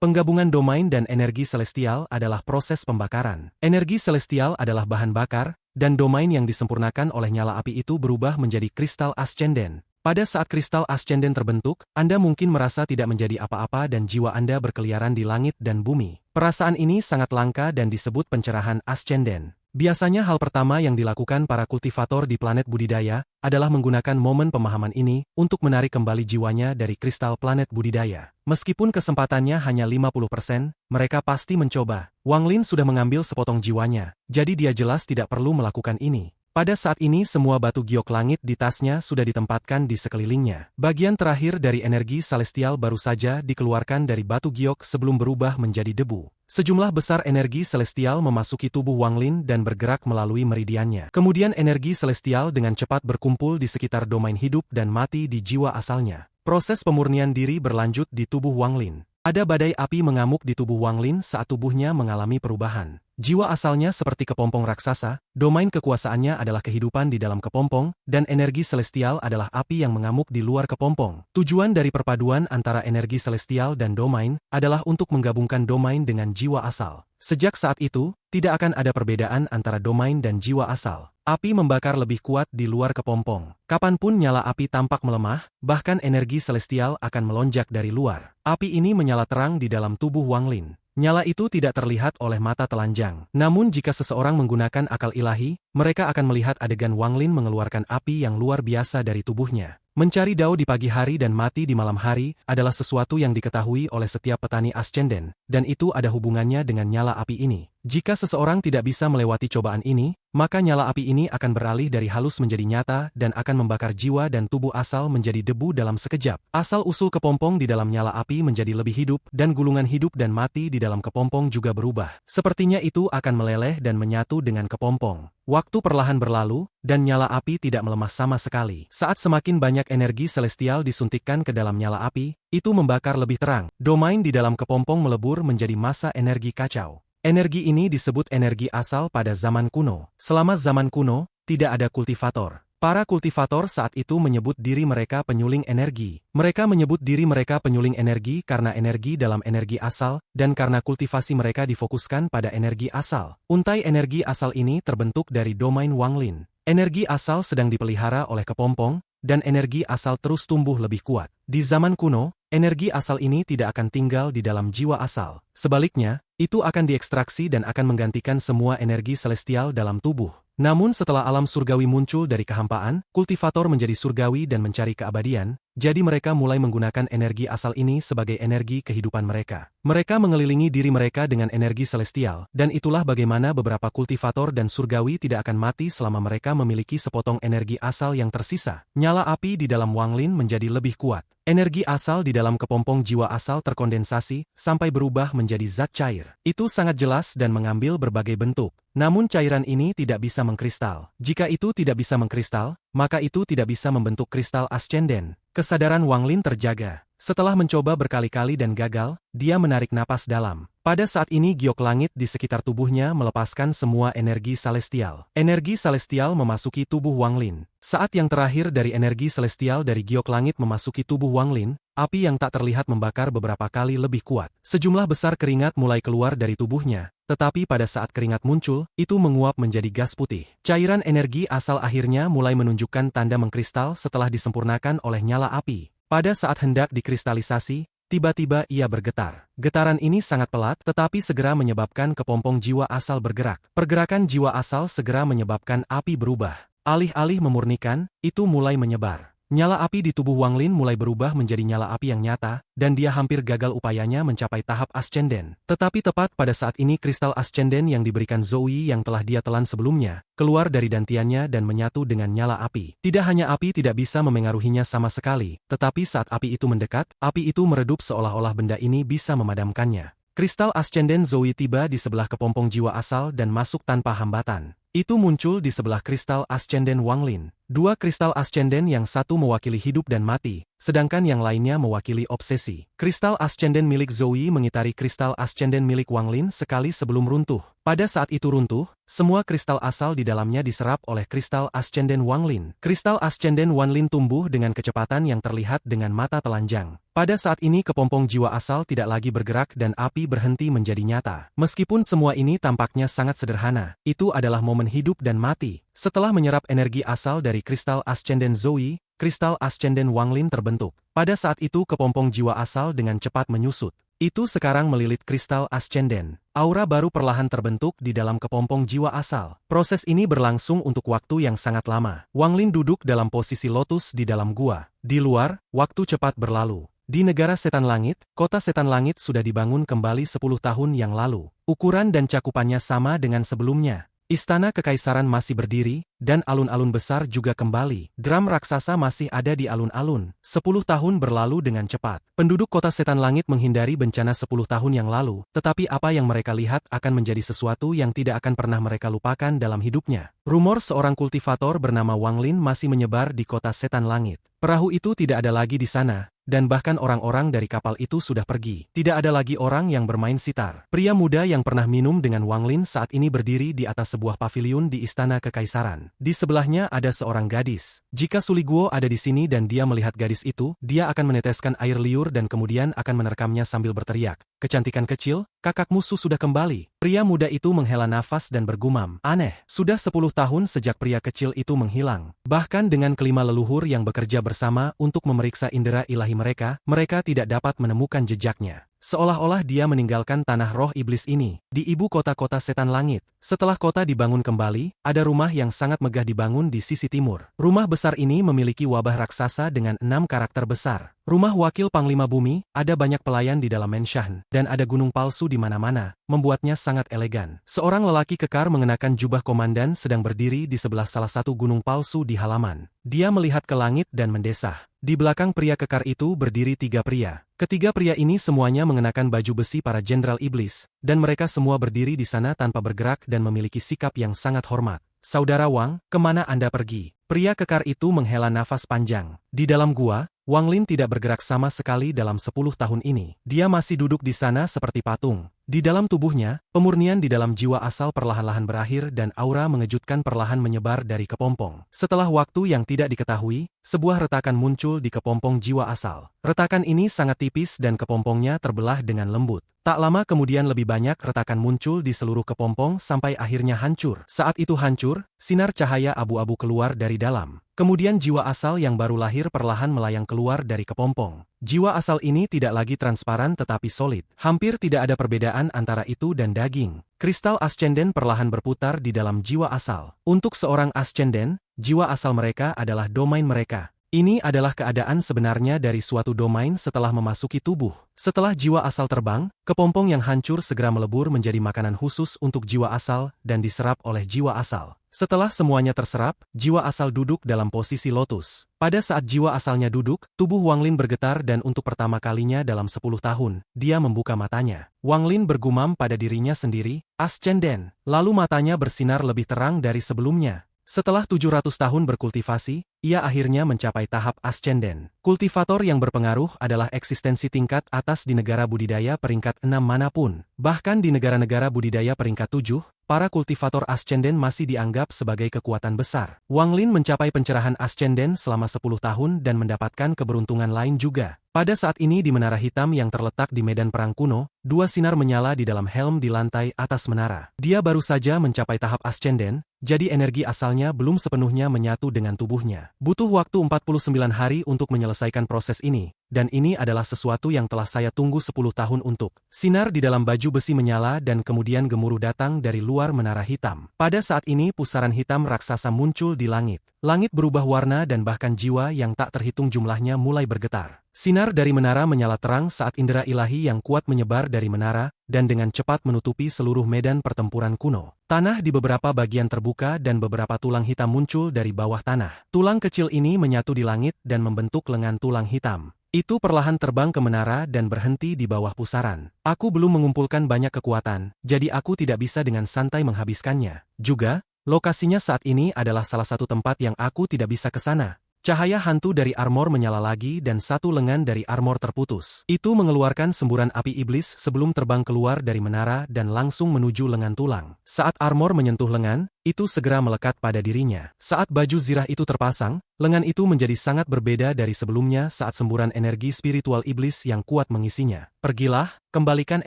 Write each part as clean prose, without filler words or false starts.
Penggabungan domain dan energi celestial adalah proses pembakaran. Energi celestial adalah bahan bakar, dan domain yang disempurnakan oleh nyala api itu berubah menjadi kristal ascenden. Pada saat kristal ascenden terbentuk, Anda mungkin merasa tidak menjadi apa-apa dan jiwa Anda berkeliaran di langit dan bumi. Perasaan ini sangat langka dan disebut pencerahan ascenden. Biasanya hal pertama yang dilakukan para kultivator di planet budidaya adalah menggunakan momen pemahaman ini untuk menarik kembali jiwanya dari kristal planet budidaya. Meskipun kesempatannya hanya 50%, mereka pasti mencoba. Wang Lin sudah mengambil sepotong jiwanya, jadi dia jelas tidak perlu melakukan ini. Pada saat ini semua batu giok langit di tasnya sudah ditempatkan di sekelilingnya. Bagian terakhir dari energi celestial baru saja dikeluarkan dari batu giok sebelum berubah menjadi debu. Sejumlah besar energi celestial memasuki tubuh Wang Lin dan bergerak melalui meridiannya. Kemudian energi celestial dengan cepat berkumpul di sekitar domain hidup dan mati di jiwa asalnya. Proses pemurnian diri berlanjut di tubuh Wang Lin. Ada badai api mengamuk di tubuh Wang Lin saat tubuhnya mengalami perubahan. Jiwa asalnya seperti kepompong raksasa, domain kekuasaannya adalah kehidupan di dalam kepompong, dan energi celestial adalah api yang mengamuk di luar kepompong. Tujuan dari perpaduan antara energi celestial dan domain adalah untuk menggabungkan domain dengan jiwa asal. Sejak saat itu, tidak akan ada perbedaan antara domain dan jiwa asal. Api membakar lebih kuat di luar kepompong. Kapanpun nyala api tampak melemah, bahkan energi celestial akan melonjak dari luar. Api ini menyala terang di dalam tubuh Wang Lin. Nyala itu tidak terlihat oleh mata telanjang. Namun jika seseorang menggunakan akal ilahi, mereka akan melihat adegan Wang Lin mengeluarkan api yang luar biasa dari tubuhnya. Mencari dao di pagi hari dan mati di malam hari adalah sesuatu yang diketahui oleh setiap petani ascenden, dan itu ada hubungannya dengan nyala api ini. Jika seseorang tidak bisa melewati cobaan ini, maka nyala api ini akan beralih dari halus menjadi nyata dan akan membakar jiwa dan tubuh asal menjadi debu dalam sekejap. Asal-usul kepompong di dalam nyala api menjadi lebih hidup dan gulungan hidup dan mati di dalam kepompong juga berubah. Sepertinya itu akan meleleh dan menyatu dengan kepompong. Waktu perlahan berlalu, dan nyala api tidak melemah sama sekali. Saat semakin banyak energi celestial disuntikkan ke dalam nyala api, itu membakar lebih terang. Domain di dalam kepompong melebur menjadi massa energi kacau. Energi ini disebut energi asal pada zaman kuno. Selama zaman kuno, tidak ada kultivator. Para kultivator saat itu menyebut diri mereka penyuling energi. Mereka menyebut diri mereka penyuling energi karena energi dalam energi asal, dan karena kultivasi mereka difokuskan pada energi asal. Untai energi asal ini terbentuk dari domain Wang Lin. Energi asal sedang dipelihara oleh kepompong, dan energi asal terus tumbuh lebih kuat. Di zaman kuno, energi asal ini tidak akan tinggal di dalam jiwa asal. Sebaliknya, itu akan diekstraksi dan akan menggantikan semua energi celestial dalam tubuh. Namun setelah alam surgawi muncul dari kehampaan, kultivator menjadi surgawi dan mencari keabadian, jadi mereka mulai menggunakan energi asal ini sebagai energi kehidupan mereka. Mereka mengelilingi diri mereka dengan energi celestial, dan itulah bagaimana beberapa kultivator dan surgawi tidak akan mati selama mereka memiliki sepotong energi asal yang tersisa. Nyala api di dalam Wang Lin menjadi lebih kuat. Energi asal di dalam kepompong jiwa asal terkondensasi, sampai berubah menjadi zat cair. Itu sangat jelas dan mengambil berbagai bentuk. Namun cairan ini tidak bisa mengkristal. Jika itu tidak bisa mengkristal, maka itu tidak bisa membentuk kristal ascenden. Kesadaran Wang Lin terjaga. Setelah mencoba berkali-kali dan gagal, dia menarik napas dalam. Pada saat ini giok langit di sekitar tubuhnya melepaskan semua energi celestial. Energi celestial memasuki tubuh Wang Lin. Saat yang terakhir dari energi celestial dari giok langit memasuki tubuh Wang Lin, api yang tak terlihat membakar beberapa kali lebih kuat. Sejumlah besar keringat mulai keluar dari tubuhnya, tetapi pada saat keringat muncul, itu menguap menjadi gas putih. Cairan energi asal akhirnya mulai menunjukkan tanda mengkristal setelah disempurnakan oleh nyala api. Pada saat hendak dikristalisasi, tiba-tiba ia bergetar. Getaran ini sangat pelat tetapi segera menyebabkan kepompong jiwa asal bergerak. Pergerakan jiwa asal segera menyebabkan api berubah. Alih-alih memurnikan, itu mulai menyebar. Nyala api di tubuh Wang Lin mulai berubah menjadi nyala api yang nyata, dan dia hampir gagal upayanya mencapai tahap ascenden. Tetapi tepat pada saat ini kristal ascenden yang diberikan Zoe yang telah dia telan sebelumnya, keluar dari dantiannya dan menyatu dengan nyala api. Tidak hanya api tidak bisa memengaruhinya sama sekali, tetapi saat api itu mendekat, api itu meredup seolah-olah benda ini bisa memadamkannya. Kristal ascenden Zoe tiba di sebelah kepompong jiwa asal dan masuk tanpa hambatan. Itu muncul di sebelah kristal ascenden Wanglin. Dua kristal ascenden yang satu mewakili hidup dan mati, sedangkan yang lainnya mewakili obsesi. Kristal ascenden milik Zoe mengitari kristal ascenden milik Wanglin sekali sebelum runtuh. Pada saat itu runtuh, semua kristal asal di dalamnya diserap oleh kristal ascenden Wanglin. Kristal ascenden Wanglin tumbuh dengan kecepatan yang terlihat dengan mata telanjang. Pada saat ini kepompong jiwa asal tidak lagi bergerak dan api berhenti menjadi nyata. Meskipun semua ini tampaknya sangat sederhana, itu adalah momen hidup dan mati. Setelah menyerap energi asal dari kristal ascenden Zoe, kristal ascenden Wanglin terbentuk. Pada saat itu kepompong jiwa asal dengan cepat menyusut. Itu sekarang melilit kristal ascenden. Aura baru perlahan terbentuk di dalam kepompong jiwa asal. Proses ini berlangsung untuk waktu yang sangat lama. Wanglin duduk dalam posisi lotus di dalam gua. Di luar, waktu cepat berlalu. Di negara setan langit, kota setan langit sudah dibangun kembali 10 tahun yang lalu. Ukuran dan cakupannya sama dengan sebelumnya. Istana kekaisaran masih berdiri, dan alun-alun besar juga kembali. Drum raksasa masih ada di alun-alun. 10 tahun berlalu dengan cepat. Penduduk kota setan langit menghindari bencana 10 tahun yang lalu, tetapi apa yang mereka lihat akan menjadi sesuatu yang tidak akan pernah mereka lupakan dalam hidupnya. Rumor seorang kultivator bernama Wanglin masih menyebar di kota setan langit. Perahu itu tidak ada lagi di sana, dan bahkan orang-orang dari kapal itu sudah pergi. Tidak ada lagi orang yang bermain sitar. Pria muda yang pernah minum dengan Wanglin saat ini berdiri di atas sebuah paviliun di istana kekaisaran. Di sebelahnya ada seorang gadis. Jika Suliguo ada di sini dan dia melihat gadis itu, dia akan meneteskan air liur dan kemudian akan menerkamnya sambil berteriak, "Kecantikan kecil, kakak musuh sudah kembali." Pria muda itu menghela nafas dan bergumam, "Aneh, sudah 10 tahun sejak pria kecil itu menghilang. Bahkan dengan kelima leluhur yang bekerja bersama untuk memeriksa indera ilahi mereka tidak dapat menemukan jejaknya. Seolah-olah dia meninggalkan tanah roh iblis ini, di ibu kota-kota setan langit. Setelah kota dibangun kembali, ada rumah yang sangat megah dibangun di sisi timur. Rumah besar ini memiliki wabah raksasa dengan 6 karakter besar. Rumah wakil Panglima Bumi, ada banyak pelayan di dalam Menshan, dan ada gunung palsu di mana-mana, membuatnya sangat elegan. Seorang lelaki kekar mengenakan jubah komandan sedang berdiri di sebelah salah satu gunung palsu di halaman. Dia melihat ke langit dan mendesah. Di belakang pria kekar itu berdiri 3 pria. Ketiga pria ini semuanya mengenakan baju besi para jenderal iblis, dan mereka semua berdiri di sana tanpa bergerak dan memiliki sikap yang sangat hormat. "Saudara Wang, kemana Anda pergi?" Pria kekar itu menghela nafas panjang. Di dalam gua, Wanglin tidak bergerak sama sekali dalam 10 tahun ini. Dia masih duduk di sana seperti patung. Di dalam tubuhnya, pemurnian di dalam jiwa asal perlahan-lahan berakhir dan aura mengejutkan perlahan menyebar dari kepompong. Setelah waktu yang tidak diketahui, sebuah retakan muncul di kepompong jiwa asal. Retakan ini sangat tipis dan kepompongnya terbelah dengan lembut. Tak lama kemudian lebih banyak retakan muncul di seluruh kepompong sampai akhirnya hancur. Saat itu hancur, sinar cahaya abu-abu keluar dari dalam. Kemudian jiwa asal yang baru lahir perlahan melayang keluar dari kepompong. Jiwa asal ini tidak lagi transparan tetapi solid. Hampir tidak ada perbedaan antara itu dan daging. Kristal ascenden perlahan berputar di dalam jiwa asal. Untuk seorang ascenden, jiwa asal mereka adalah domain mereka. Ini adalah keadaan sebenarnya dari suatu domain setelah memasuki tubuh. Setelah jiwa asal terbang, kepompong yang hancur segera melebur menjadi makanan khusus untuk jiwa asal dan diserap oleh jiwa asal. Setelah semuanya terserap, jiwa asal duduk dalam posisi lotus. Pada saat jiwa asalnya duduk, tubuh Wanglin bergetar dan untuk pertama kalinya dalam 10 tahun, dia membuka matanya. Wanglin bergumam pada dirinya sendiri, "Ascenden." Lalu matanya bersinar lebih terang dari sebelumnya. Setelah 700 tahun berkultivasi, ia akhirnya mencapai tahap ascenden. Kultivator yang berpengaruh adalah eksistensi tingkat atas di negara budidaya peringkat 6 manapun. Bahkan di negara-negara budidaya peringkat 7, para kultivator ascenden masih dianggap sebagai kekuatan besar. Wanglin mencapai pencerahan ascenden selama 10 tahun dan mendapatkan keberuntungan lain juga. Pada saat ini di menara hitam yang terletak di medan perang kuno, 2 sinar menyala di dalam helm di lantai atas menara. Dia baru saja mencapai tahap ascenden, jadi energi asalnya belum sepenuhnya menyatu dengan tubuhnya. Butuh waktu 49 hari untuk menyelesaikan proses ini, dan ini adalah sesuatu yang telah saya tunggu 10 tahun untuk. Sinar di dalam baju besi menyala dan kemudian gemuruh datang dari luar menara hitam. Pada saat ini pusaran hitam raksasa muncul di langit. Langit berubah warna dan bahkan jiwa yang tak terhitung jumlahnya mulai bergetar. Sinar dari menara menyala terang saat indera ilahi yang kuat menyebar dari menara, dan dengan cepat menutupi seluruh medan pertempuran kuno. Tanah di beberapa bagian terbuka dan beberapa tulang hitam muncul dari bawah tanah. Tulang kecil ini menyatu di langit dan membentuk lengan tulang hitam. Itu perlahan terbang ke menara dan berhenti di bawah pusaran. "Aku belum mengumpulkan banyak kekuatan, jadi aku tidak bisa dengan santai menghabiskannya." Juga, Lokasinya saat ini adalah salah satu tempat yang aku tidak bisa ke sana. Cahaya hantu dari armor menyala lagi dan satu lengan dari armor terputus. Itu mengeluarkan semburan api iblis sebelum terbang keluar dari menara dan langsung menuju lengan tulang. Saat armor menyentuh lengan, itu segera melekat pada dirinya. Saat baju zirah itu terpasang, lengan itu menjadi sangat berbeda dari sebelumnya saat semburan energi spiritual iblis yang kuat mengisinya. Pergilah, kembalikan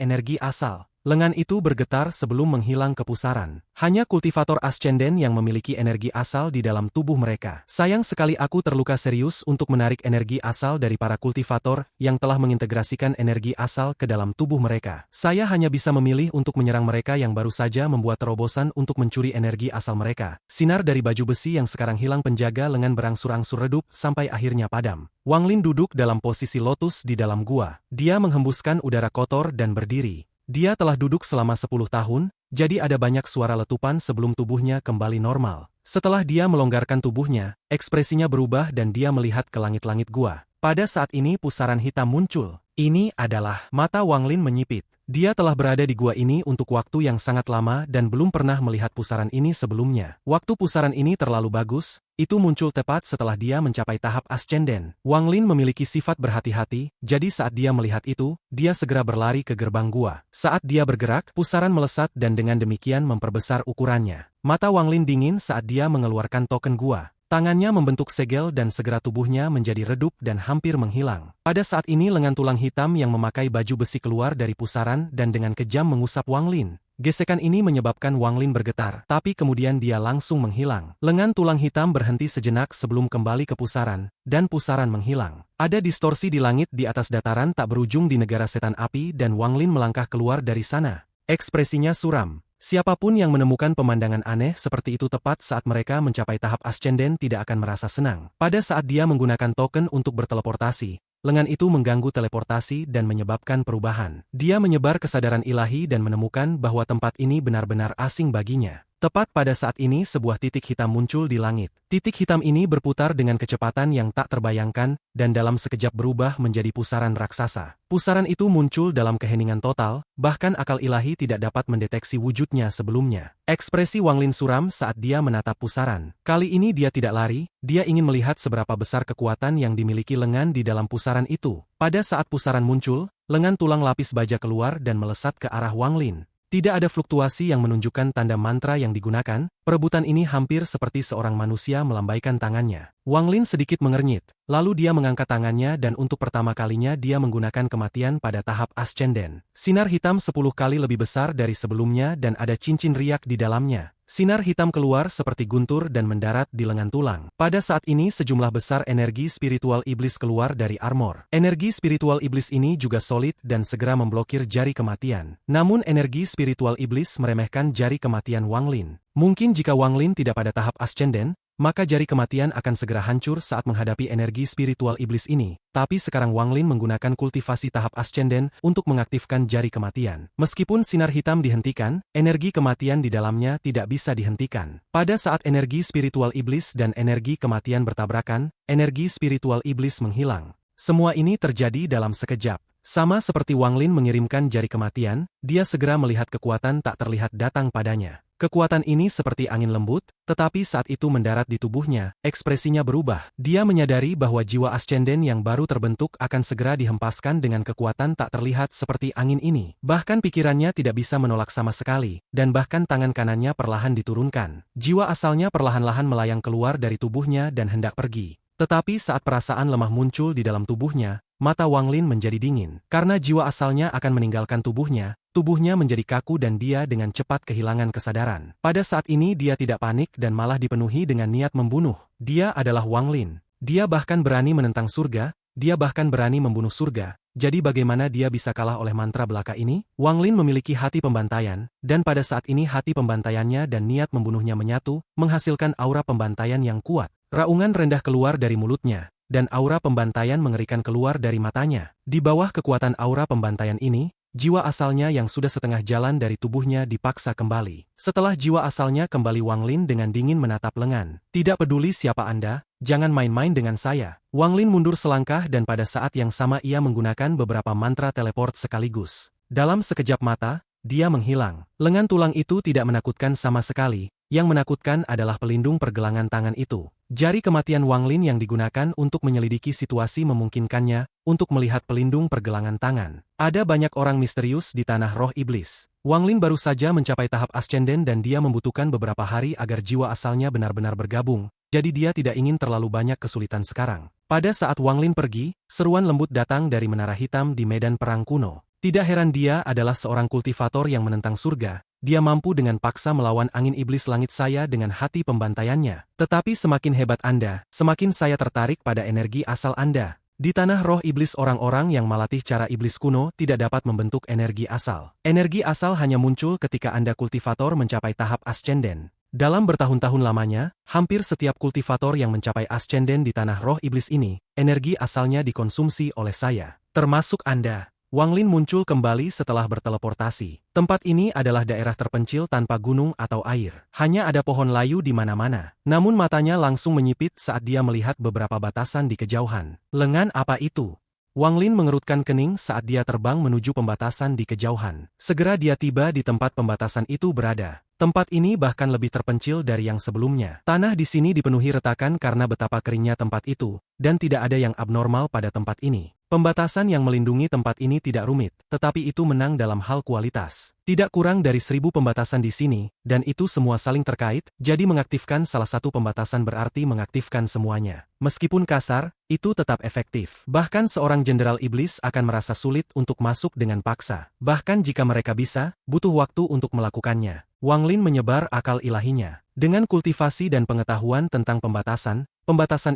energi asal. Lengan itu bergetar sebelum menghilang ke pusaran. Hanya kultivator ascenden yang memiliki energi asal di dalam tubuh mereka. Sayang sekali aku terluka serius untuk menarik energi asal dari para kultivator yang telah mengintegrasikan energi asal ke dalam tubuh mereka. Saya hanya bisa memilih untuk menyerang mereka yang baru saja membuat terobosan untuk mencuri energi asal mereka. Sinar dari baju besi yang sekarang hilang penjaga lengan berangsur-angsur redup sampai akhirnya padam. Wang Lin duduk dalam posisi lotus di dalam gua. Dia menghembuskan udara kotor dan berdiri. Dia telah duduk selama 10 tahun, jadi ada banyak suara letupan sebelum tubuhnya kembali normal. Setelah dia melonggarkan tubuhnya, ekspresinya berubah dan dia melihat ke langit-langit gua. Pada saat ini pusaran hitam muncul. Ini adalah mata Wang Lin menyipit. Dia telah berada di gua ini untuk waktu yang sangat lama dan belum pernah melihat pusaran ini sebelumnya. Waktu pusaran ini terlalu bagus, itu muncul tepat setelah dia mencapai tahap ascenden. Wang Lin memiliki sifat berhati-hati, jadi saat dia melihat itu, dia segera berlari ke gerbang gua. Saat dia bergerak, pusaran melesat dan dengan demikian memperbesar ukurannya. Mata Wang Lin dingin saat dia mengeluarkan token gua. Tangannya membentuk segel dan segera tubuhnya menjadi redup dan hampir menghilang. Pada saat ini lengan tulang hitam yang memakai baju besi keluar dari pusaran dan dengan kejam mengusap Wang Lin. Gesekan ini menyebabkan Wang Lin bergetar, tapi kemudian dia langsung menghilang. Lengan tulang hitam berhenti sejenak sebelum kembali ke pusaran, dan pusaran menghilang. Ada distorsi di langit di atas dataran tak berujung di negara setan api dan Wang Lin melangkah keluar dari sana. Ekspresinya suram. Siapapun yang menemukan pemandangan aneh seperti itu tepat saat mereka mencapai tahap ascenden tidak akan merasa senang. Pada saat dia menggunakan token untuk berteleportasi, lengan itu mengganggu teleportasi dan menyebabkan perubahan. Dia menyebar kesadaran ilahi dan menemukan bahwa tempat ini benar-benar asing baginya. Tepat pada saat ini sebuah titik hitam muncul di langit. Titik hitam ini berputar dengan kecepatan yang tak terbayangkan dan dalam sekejap berubah menjadi pusaran raksasa. Pusaran itu muncul dalam keheningan total, bahkan akal ilahi tidak dapat mendeteksi wujudnya sebelumnya. Ekspresi Wang Lin suram saat dia menatap pusaran. Kali ini dia tidak lari, dia ingin melihat seberapa besar kekuatan yang dimiliki lengan di dalam pusaran itu. Pada saat pusaran muncul, lengan tulang lapis baja keluar dan melesat ke arah Wang Lin. Tidak ada fluktuasi yang menunjukkan tanda mantra yang digunakan, perebutan ini hampir seperti seorang manusia melambaikan tangannya. Wang Lin sedikit mengernyit, lalu dia mengangkat tangannya dan untuk pertama kalinya dia menggunakan kematian pada tahap ascenden. Sinar hitam 10 kali lebih besar dari sebelumnya dan ada cincin riak di dalamnya. Sinar hitam keluar seperti guntur dan mendarat di lengan tulang. Pada saat ini sejumlah besar energi spiritual iblis keluar dari armor. Energi spiritual iblis ini juga solid dan segera memblokir jari kematian. Namun energi spiritual iblis meremehkan jari kematian Wang Lin. Mungkin jika Wang Lin tidak pada tahap ascenden, maka jari kematian akan segera hancur saat menghadapi energi spiritual iblis ini. Tapi sekarang Wang Lin menggunakan kultivasi tahap ascenden untuk mengaktifkan jari kematian. Meskipun sinar hitam dihentikan, energi kematian di dalamnya tidak bisa dihentikan. Pada saat energi spiritual iblis dan energi kematian bertabrakan, energi spiritual iblis menghilang. Semua ini terjadi dalam sekejap. Sama seperti Wang Lin mengirimkan jari kematian, dia segera melihat kekuatan tak terlihat datang padanya. Kekuatan ini seperti angin lembut, tetapi saat itu mendarat di tubuhnya, ekspresinya berubah. Dia menyadari bahwa jiwa ascenden yang baru terbentuk akan segera dihempaskan dengan kekuatan tak terlihat seperti angin ini. Bahkan pikirannya tidak bisa menolak sama sekali, dan bahkan tangan kanannya perlahan diturunkan. Jiwa asalnya perlahan-lahan melayang keluar dari tubuhnya dan hendak pergi. Tetapi saat perasaan lemah muncul di dalam tubuhnya, mata Wang Lin menjadi dingin. Karena jiwa asalnya akan meninggalkan tubuhnya menjadi kaku dan dia dengan cepat kehilangan kesadaran. Pada saat ini dia tidak panik dan malah dipenuhi dengan niat membunuh. Dia adalah Wang Lin. Dia bahkan berani menentang surga, dia bahkan berani membunuh surga. Jadi bagaimana dia bisa kalah oleh mantra belaka ini? Wang Lin memiliki hati pembantaian, dan pada saat ini hati pembantaiannya dan niat membunuhnya menyatu, menghasilkan aura pembantaian yang kuat. Raungan rendah keluar dari mulutnya, dan aura pembantaian mengerikan keluar dari matanya. Di bawah kekuatan aura pembantaian ini, jiwa asalnya yang sudah setengah jalan dari tubuhnya dipaksa kembali. Setelah jiwa asalnya kembali, Wang Lin dengan dingin menatap lengan. Tidak peduli siapa Anda, jangan main-main dengan saya. Wang Lin mundur selangkah dan pada saat yang sama ia menggunakan beberapa mantra teleport sekaligus. Dalam sekejap mata, dia menghilang. Lengan tulang itu tidak menakutkan sama sekali. yang menakutkan adalah pelindung pergelangan tangan itu. Jari kematian Wang Lin yang digunakan untuk menyelidiki situasi memungkinkannya untuk melihat pelindung pergelangan tangan. Ada banyak orang misterius di tanah roh iblis. Wang Lin baru saja mencapai tahap ascenden dan dia membutuhkan beberapa hari agar jiwa asalnya benar-benar bergabung, jadi dia tidak ingin terlalu banyak kesulitan sekarang. Pada saat Wang Lin pergi, seruan lembut datang dari menara hitam di medan perang kuno. Tidak heran dia adalah seorang kultivator yang menentang surga. Dia mampu dengan paksa melawan angin iblis langit saya dengan hati pembantaiannya. Tetapi semakin hebat Anda, semakin saya tertarik pada energi asal Anda. Di tanah roh iblis orang-orang yang melatih cara iblis kuno tidak dapat membentuk energi asal. Energi asal hanya muncul ketika Anda kultivator mencapai tahap ascenden. Dalam bertahun-tahun lamanya, hampir setiap kultivator yang mencapai ascenden di tanah roh iblis ini, energi asalnya dikonsumsi oleh saya. Termasuk Anda. Wang Lin muncul kembali setelah berteleportasi. Tempat ini adalah daerah terpencil tanpa gunung atau air. Hanya ada pohon layu di mana-mana. Namun matanya langsung menyipit saat dia melihat beberapa batasan di kejauhan. Lengan apa itu? Wang Lin mengerutkan kening saat dia terbang menuju pembatasan di kejauhan. Segera dia tiba di tempat pembatasan itu berada. Tempat ini bahkan lebih terpencil dari yang sebelumnya. Tanah di sini dipenuhi retakan karena betapa keringnya tempat itu, dan tidak ada yang abnormal pada tempat ini. Pembatasan yang melindungi tempat ini tidak rumit, tetapi itu menang dalam hal kualitas. Tidak kurang dari 1000 pembatasan di sini, dan itu semua saling terkait, jadi mengaktifkan salah satu pembatasan berarti mengaktifkan semuanya. Meskipun kasar, itu tetap efektif. Bahkan seorang jenderal iblis akan merasa sulit untuk masuk dengan paksa. Bahkan jika mereka bisa, butuh waktu untuk melakukannya. Wang Lin menyebar akal ilahinya. Dengan kultivasi dan pengetahuan tentang pembatasan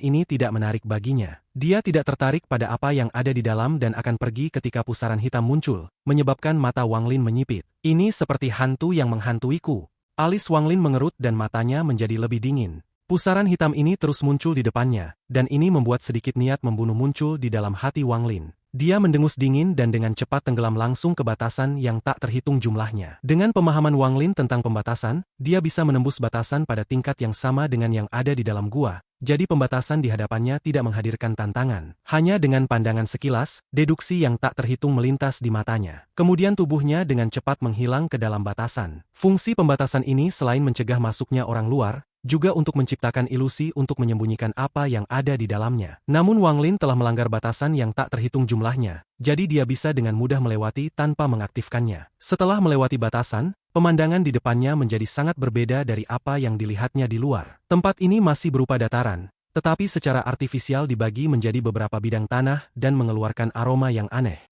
ini tidak menarik baginya. Dia tidak tertarik pada apa yang ada di dalam dan akan pergi ketika pusaran hitam muncul, menyebabkan mata Wang Lin menyipit. Ini seperti hantu yang menghantuiku. Alis Wang Lin mengerut dan matanya menjadi lebih dingin. Pusaran hitam ini terus muncul di depannya, dan ini membuat sedikit niat membunuh muncul di dalam hati Wang Lin. Dia mendengus dingin dan dengan cepat tenggelam langsung ke batasan yang tak terhitung jumlahnya. Dengan pemahaman Wang Lin tentang pembatasan, dia bisa menembus batasan pada tingkat yang sama dengan yang ada di dalam gua. Jadi pembatasan di hadapannya tidak menghadirkan tantangan. Hanya dengan pandangan sekilas, deduksi yang tak terhitung melintas di matanya. Kemudian tubuhnya dengan cepat menghilang ke dalam batasan. Fungsi pembatasan ini selain mencegah masuknya orang luar, juga untuk menciptakan ilusi untuk menyembunyikan apa yang ada di dalamnya. Namun Wang Lin telah melanggar batasan yang tak terhitung jumlahnya, jadi dia bisa dengan mudah melewati tanpa mengaktifkannya. Setelah melewati batasan, pemandangan di depannya menjadi sangat berbeda dari apa yang dilihatnya di luar. Tempat ini masih berupa dataran, tetapi secara artifisial dibagi menjadi beberapa bidang tanah dan mengeluarkan aroma yang aneh.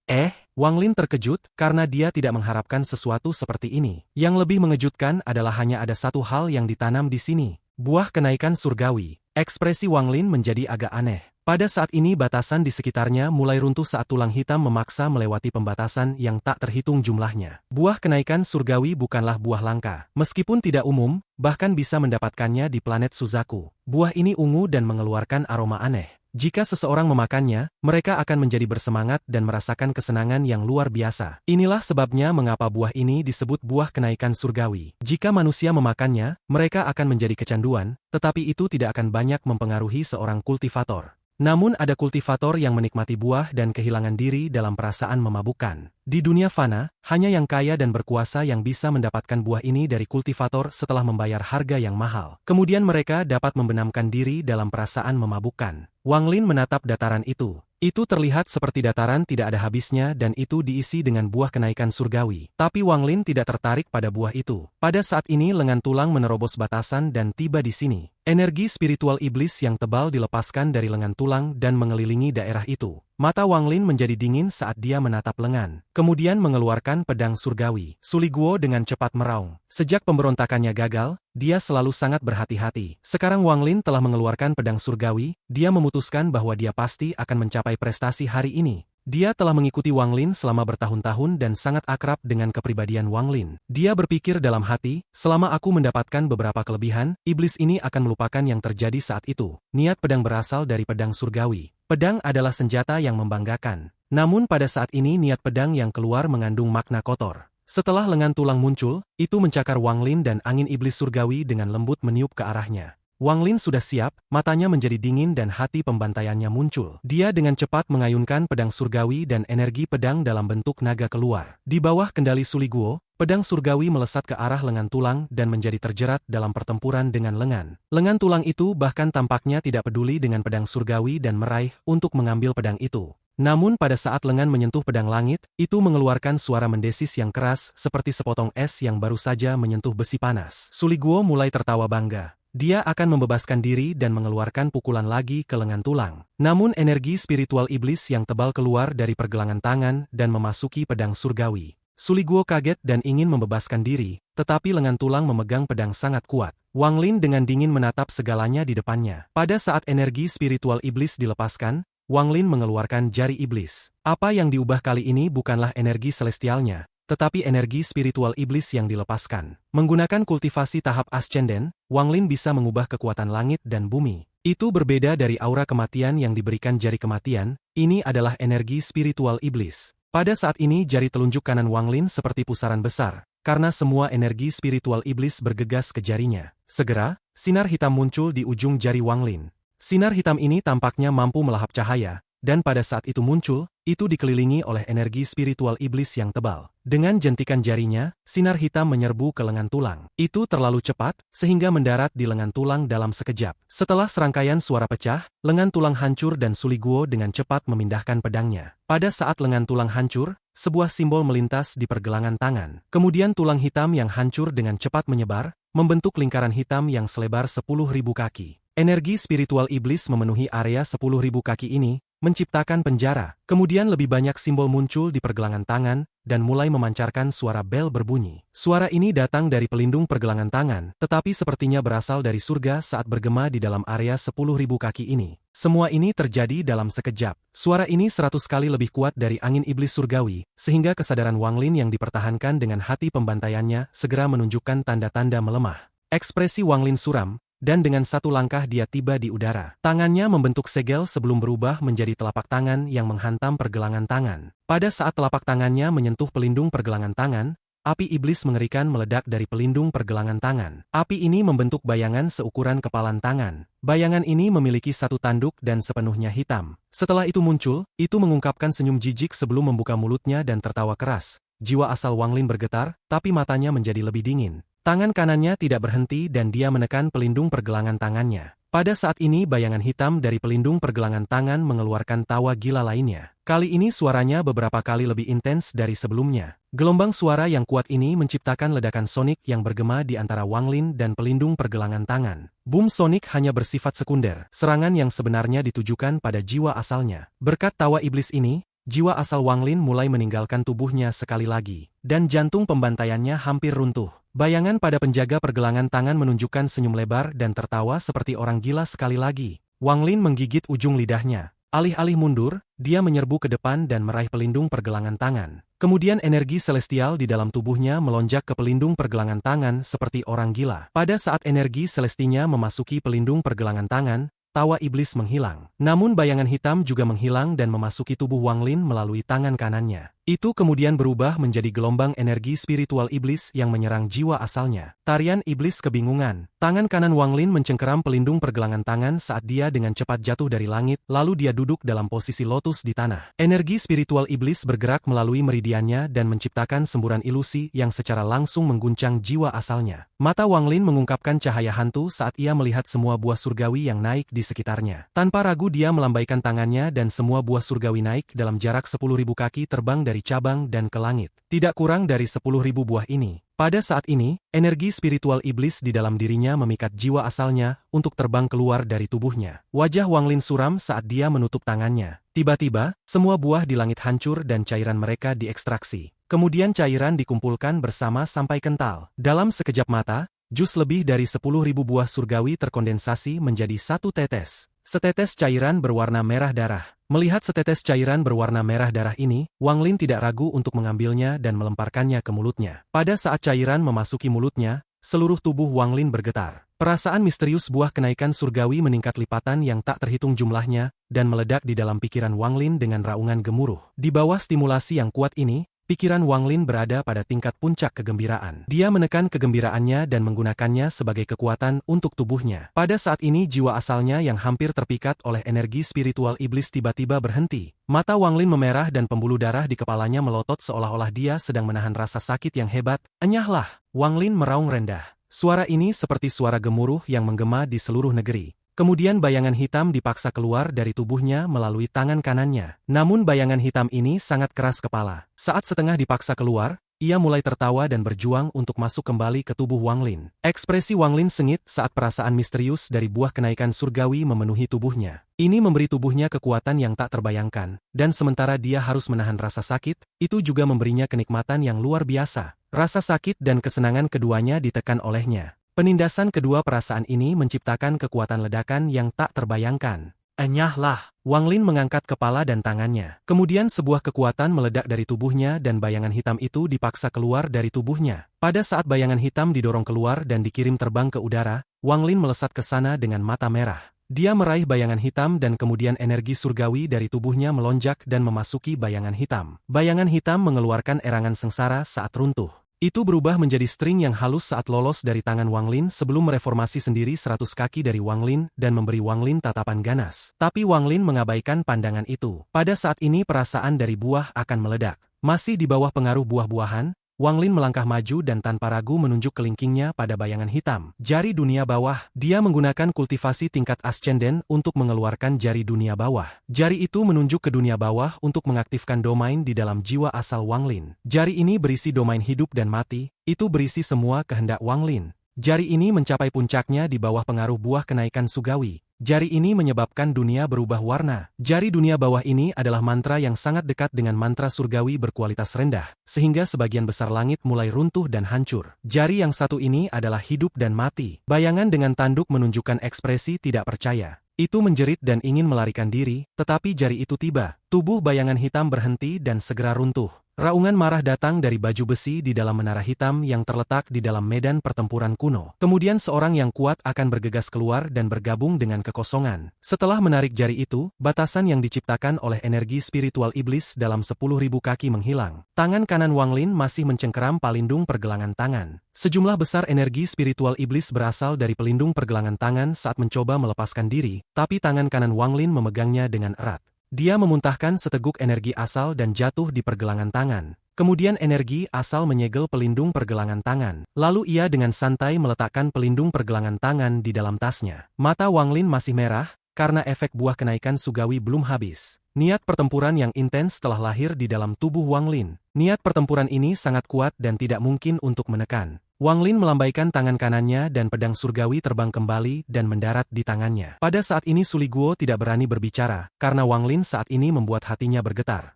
Wang Lin terkejut karena dia tidak mengharapkan sesuatu seperti ini. Yang lebih mengejutkan adalah hanya ada satu hal yang ditanam di sini. Buah kenaikan surgawi. Ekspresi Wang Lin menjadi agak aneh. Pada saat ini batasan di sekitarnya mulai runtuh saat tulang hitam memaksa melewati pembatasan yang tak terhitung jumlahnya. Buah kenaikan surgawi bukanlah buah langka. Meskipun tidak umum, bahkan bisa mendapatkannya di planet Suzaku. Buah ini ungu dan mengeluarkan aroma aneh. Jika seseorang memakannya, mereka akan menjadi bersemangat dan merasakan kesenangan yang luar biasa. Inilah sebabnya mengapa buah ini disebut buah kenaikan surgawi. Jika manusia memakannya, mereka akan menjadi kecanduan, tetapi itu tidak akan banyak mempengaruhi seorang kultivator. Namun ada kultivator yang menikmati buah dan kehilangan diri dalam perasaan memabukkan. Di dunia fana, hanya yang kaya dan berkuasa yang bisa mendapatkan buah ini dari kultivator setelah membayar harga yang mahal. Kemudian mereka dapat membenamkan diri dalam perasaan memabukkan. Wang Lin menatap dataran itu. Itu terlihat seperti dataran tidak ada habisnya dan itu diisi dengan buah kenaikan surgawi. Tapi Wang Lin tidak tertarik pada buah itu. Pada saat ini lengan tulang menerobos batasan dan tiba di sini. Energi spiritual iblis yang tebal dilepaskan dari lengan tulang dan mengelilingi daerah itu. Mata Wang Lin menjadi dingin saat dia menatap lengan. Kemudian mengeluarkan pedang surgawi. Suli Guo dengan cepat meraung. Sejak pemberontakannya gagal, dia selalu sangat berhati-hati. Sekarang Wang Lin telah mengeluarkan pedang surgawi, dia memutuskan bahwa dia pasti akan mencapai prestasi hari ini. Dia telah mengikuti Wang Lin selama bertahun-tahun dan sangat akrab dengan kepribadian Wang Lin. Dia berpikir dalam hati, selama aku mendapatkan beberapa kelebihan, iblis ini akan melupakan yang terjadi saat itu. Niat pedang berasal dari pedang surgawi. Pedang adalah senjata yang membanggakan. Namun pada saat ini niat pedang yang keluar mengandung makna kotor. Setelah lengan tulang muncul, itu mencakar Wang Lin dan angin iblis surgawi dengan lembut meniup ke arahnya. Wang Lin sudah siap, matanya menjadi dingin dan hati pembantaiannya muncul. Dia dengan cepat mengayunkan pedang surgawi dan energi pedang dalam bentuk naga keluar. Di bawah kendali Suli Guo, pedang surgawi melesat ke arah lengan tulang dan menjadi terjerat dalam pertempuran dengan lengan. Lengan tulang itu bahkan tampaknya tidak peduli dengan pedang surgawi dan meraih untuk mengambil pedang itu. Namun pada saat lengan menyentuh pedang langit, itu mengeluarkan suara mendesis yang keras seperti sepotong es yang baru saja menyentuh besi panas. Suli Guo mulai tertawa bangga. Dia akan membebaskan diri dan mengeluarkan pukulan lagi ke lengan tulang. Namun energi spiritual iblis yang tebal keluar dari pergelangan tangan dan memasuki pedang surgawi. Suli Guo kaget dan ingin membebaskan diri, tetapi lengan tulang memegang pedang sangat kuat. Wang Lin dengan dingin menatap segalanya di depannya. Pada saat energi spiritual iblis dilepaskan, Wang Lin mengeluarkan jari iblis. Apa yang diubah kali ini bukanlah energi celestialnya, tetapi energi spiritual iblis yang dilepaskan. Menggunakan kultivasi tahap ascenden, Wang Lin bisa mengubah kekuatan langit dan bumi. Itu berbeda dari aura kematian yang diberikan jari kematian, ini adalah energi spiritual iblis. Pada saat ini jari telunjuk kanan Wang Lin seperti pusaran besar, karena semua energi spiritual iblis bergegas ke jarinya. Segera, sinar hitam muncul di ujung jari Wang Lin. Sinar hitam ini tampaknya mampu melahap cahaya, dan pada saat itu muncul, itu dikelilingi oleh energi spiritual iblis yang tebal. Dengan jentikan jarinya, sinar hitam menyerbu ke lengan tulang. Itu terlalu cepat, sehingga mendarat di lengan tulang dalam sekejap. Setelah serangkaian suara pecah, lengan tulang hancur dan Suli Guo dengan cepat memindahkan pedangnya. Pada saat lengan tulang hancur, sebuah simbol melintas di pergelangan tangan. Kemudian tulang hitam yang hancur dengan cepat menyebar, membentuk lingkaran hitam yang selebar 10.000 kaki. Energi spiritual iblis memenuhi area 10.000 kaki ini, menciptakan penjara. Kemudian lebih banyak simbol muncul di pergelangan tangan, dan mulai memancarkan suara bel berbunyi. Suara ini datang dari pelindung pergelangan tangan, tetapi sepertinya berasal dari surga saat bergema di dalam area 10.000 kaki ini. Semua ini terjadi dalam sekejap. Suara ini 100 kali lebih kuat dari angin iblis surgawi, sehingga kesadaran Wang Lin yang dipertahankan dengan hati pembantaiannya segera menunjukkan tanda-tanda melemah. Ekspresi Wang Lin suram, dan dengan satu langkah dia tiba di udara. Tangannya membentuk segel sebelum berubah menjadi telapak tangan yang menghantam pergelangan tangan. Pada saat telapak tangannya menyentuh pelindung pergelangan tangan, api iblis mengerikan meledak dari pelindung pergelangan tangan. Api ini membentuk bayangan seukuran kepalan tangan. Bayangan ini memiliki satu tanduk dan sepenuhnya hitam. Setelah itu muncul, itu mengungkapkan senyum jijik sebelum membuka mulutnya dan tertawa keras. Jiwa asal Wang Lin bergetar, tapi matanya menjadi lebih dingin. Tangan kanannya tidak berhenti dan dia menekan pelindung pergelangan tangannya. Pada saat ini bayangan hitam dari pelindung pergelangan tangan mengeluarkan tawa gila lainnya. Kali ini suaranya beberapa kali lebih intens dari sebelumnya. Gelombang suara yang kuat ini menciptakan ledakan sonik yang bergema di antara Wang Lin dan pelindung pergelangan tangan. Boom sonik hanya bersifat sekunder. Serangan yang sebenarnya ditujukan pada jiwa asalnya. Berkat tawa iblis ini, jiwa asal Wang Lin mulai meninggalkan tubuhnya sekali lagi, dan jantung pembantaiannya hampir runtuh. Bayangan pada penjaga pergelangan tangan menunjukkan senyum lebar dan tertawa seperti orang gila sekali lagi. Wang Lin menggigit ujung lidahnya. Alih-alih mundur, dia menyerbu ke depan dan meraih pelindung pergelangan tangan. Kemudian energi celestial di dalam tubuhnya melonjak ke pelindung pergelangan tangan seperti orang gila. Pada saat energi celestinya memasuki pelindung pergelangan tangan, tawa iblis menghilang. Namun bayangan hitam juga menghilang dan memasuki tubuh Wang Lin melalui tangan kanannya. Itu kemudian berubah menjadi gelombang energi spiritual iblis yang menyerang jiwa asalnya. Tarian iblis kebingungan. Tangan kanan Wang Lin mencengkeram pelindung pergelangan tangan saat dia dengan cepat jatuh dari langit, lalu dia duduk dalam posisi lotus di tanah. Energi spiritual iblis bergerak melalui meridiannya dan menciptakan semburan ilusi yang secara langsung mengguncang jiwa asalnya. Mata Wang Lin mengungkapkan cahaya hantu saat ia melihat semua buah surgawi yang naik di sekitarnya. Tanpa ragu dia melambaikan tangannya dan semua buah surgawi naik dalam jarak 10.000 kaki terbang dari cabang dan ke langit. Tidak kurang dari 10.000 buah ini. Pada saat ini, energi spiritual iblis di dalam dirinya memikat jiwa asalnya untuk terbang keluar dari tubuhnya. Wajah Wang Lin suram saat dia menutup tangannya. Tiba-tiba, semua buah di langit hancur dan cairan mereka diekstraksi. Kemudian cairan dikumpulkan bersama sampai kental. Dalam sekejap mata, jus lebih dari 10.000 buah surgawi terkondensasi menjadi satu tetes. Setetes cairan berwarna merah darah. Melihat setetes cairan berwarna merah darah ini, Wang Lin tidak ragu untuk mengambilnya dan melemparkannya ke mulutnya. Pada saat cairan memasuki mulutnya, seluruh tubuh Wang Lin bergetar. Perasaan misterius buah kenaikan surgawi meningkat lipatan yang tak terhitung jumlahnya, dan meledak di dalam pikiran Wang Lin dengan raungan gemuruh. Di bawah stimulasi yang kuat ini, pikiran Wang Lin berada pada tingkat puncak kegembiraan. Dia menekan kegembiraannya dan menggunakannya sebagai kekuatan untuk tubuhnya. Pada saat ini jiwa asalnya yang hampir terpikat oleh energi spiritual iblis tiba-tiba berhenti. Mata Wang Lin memerah dan pembuluh darah di kepalanya melotot seolah-olah dia sedang menahan rasa sakit yang hebat. Enyahlah! Wang Lin meraung rendah. Suara ini seperti suara gemuruh yang menggema di seluruh negeri. Kemudian bayangan hitam dipaksa keluar dari tubuhnya melalui tangan kanannya. Namun bayangan hitam ini sangat keras kepala. Saat setengah dipaksa keluar, ia mulai tertawa dan berjuang untuk masuk kembali ke tubuh Wang Lin. Ekspresi Wang Lin sengit saat perasaan misterius dari buah kenaikan surgawi memenuhi tubuhnya. Ini memberi tubuhnya kekuatan yang tak terbayangkan, dan sementara dia harus menahan rasa sakit, itu juga memberinya kenikmatan yang luar biasa. Rasa sakit dan kesenangan keduanya ditekan olehnya. Penindasan kedua perasaan ini menciptakan kekuatan ledakan yang tak terbayangkan. Enyahlah! Wang Lin mengangkat kepala dan tangannya. Kemudian sebuah kekuatan meledak dari tubuhnya dan bayangan hitam itu dipaksa keluar dari tubuhnya. Pada saat bayangan hitam didorong keluar dan dikirim terbang ke udara, Wang Lin melesat ke sana dengan mata merah. Dia meraih bayangan hitam dan kemudian energi surgawi dari tubuhnya melonjak dan memasuki bayangan hitam. Bayangan hitam mengeluarkan erangan sengsara saat runtuh. Itu berubah menjadi string yang halus saat lolos dari tangan Wang Lin sebelum mereformasi sendiri 100 kaki dari Wang Lin dan memberi Wang Lin tatapan ganas. Tapi Wang Lin mengabaikan pandangan itu. Pada saat ini perasaan dari buah akan meledak. Masih di bawah pengaruh buah-buahan, Wang Lin melangkah maju dan tanpa ragu menunjuk kelingkingnya pada bayangan hitam. Jari dunia bawah. Dia menggunakan kultivasi tingkat ascenden untuk mengeluarkan jari dunia bawah. Jari itu menunjuk ke dunia bawah untuk mengaktifkan domain di dalam jiwa asal Wang Lin. Jari ini berisi domain hidup dan mati, itu berisi semua kehendak Wang Lin. Jari ini mencapai puncaknya di bawah pengaruh buah kenaikan surgawi. Jari ini menyebabkan dunia berubah warna. Jari dunia bawah ini adalah mantra yang sangat dekat dengan mantra surgawi berkualitas rendah, sehingga sebagian besar langit mulai runtuh dan hancur. Jari yang satu ini adalah hidup dan mati. Bayangan dengan tanduk menunjukkan ekspresi tidak percaya. Itu menjerit dan ingin melarikan diri, tetapi jari itu tiba. Tubuh bayangan hitam berhenti dan segera runtuh. Raungan marah datang dari baju besi di dalam menara hitam yang terletak di dalam medan pertempuran kuno. Kemudian seorang yang kuat akan bergegas keluar dan bergabung dengan kekosongan. Setelah menarik jari itu, batasan yang diciptakan oleh energi spiritual iblis dalam 10.000 kaki menghilang. Tangan kanan Wang Lin masih mencengkeram pelindung pergelangan tangan. Sejumlah besar energi spiritual iblis berasal dari pelindung pergelangan tangan saat mencoba melepaskan diri, tapi tangan kanan Wang Lin memegangnya dengan erat. Dia memuntahkan seteguk energi asal dan jatuh di pergelangan tangan. Kemudian energi asal menyegel pelindung pergelangan tangan. Lalu ia dengan santai meletakkan pelindung pergelangan tangan di dalam tasnya. Mata Wang Lin masih merah, karena efek buah kenaikan surgawi belum habis. Niat pertempuran yang intens telah lahir di dalam tubuh Wang Lin. Niat pertempuran ini sangat kuat dan tidak mungkin untuk menekan. Wang Lin melambaikan tangan kanannya dan pedang surgawi terbang kembali dan mendarat di tangannya. Pada saat ini Suli Guo tidak berani berbicara, karena Wang Lin saat ini membuat hatinya bergetar.